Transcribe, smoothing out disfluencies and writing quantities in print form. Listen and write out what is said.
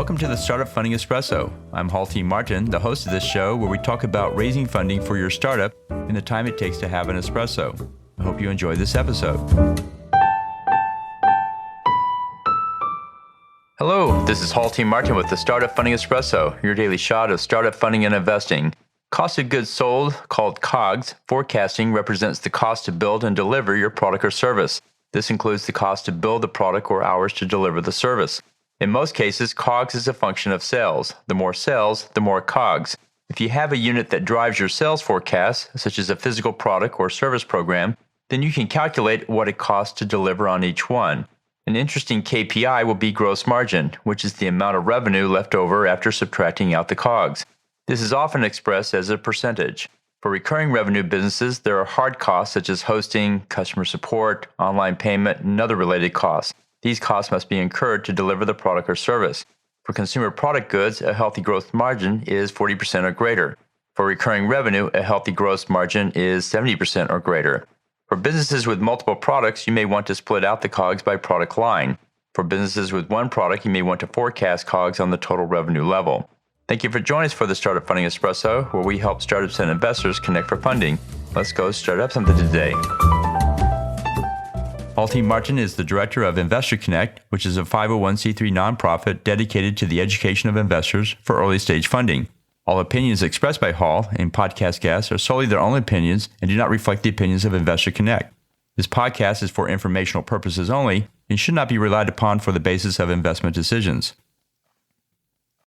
Welcome to the Startup Funding Espresso. I'm Halti Martin, the host of this show where we talk about raising funding for your startup and the time it takes to have an espresso. I hope you enjoy this episode. Hello, this is Halti Martin with the Startup Funding Espresso, your daily shot of startup funding and investing. Cost of goods sold, called COGS, forecasting represents the cost to build and deliver your product or service. This includes the cost to build the product or hours to deliver the service. In most cases, COGS is a function of sales. The more sales, the more COGS. If you have a unit that drives your sales forecast, such as a physical product or service program, then you can calculate what it costs to deliver on each one. An interesting KPI will be gross margin, which is the amount of revenue left over after subtracting out the COGS. This is often expressed as a percentage. For recurring revenue businesses, there are hard costs such as hosting, customer support, online payment, and other related costs. These costs must be incurred to deliver the product or service. For consumer product goods, a healthy gross margin is 40% or greater. For recurring revenue, a healthy gross margin is 70% or greater. For businesses with multiple products, you may want to split out the COGS by product line. For businesses with one product, you may want to forecast COGS on the total revenue level. Thank you for joining us for the Startup Funding Espresso, where we help startups and investors connect for funding. Let's go start up something today. Halti Martin is the director of Investor Connect, which is a 501c3 nonprofit dedicated to the education of investors for early stage funding. All opinions expressed by Hall and podcast guests are solely their own opinions and do not reflect the opinions of Investor Connect. This podcast is for informational purposes only and should not be relied upon for the basis of investment decisions.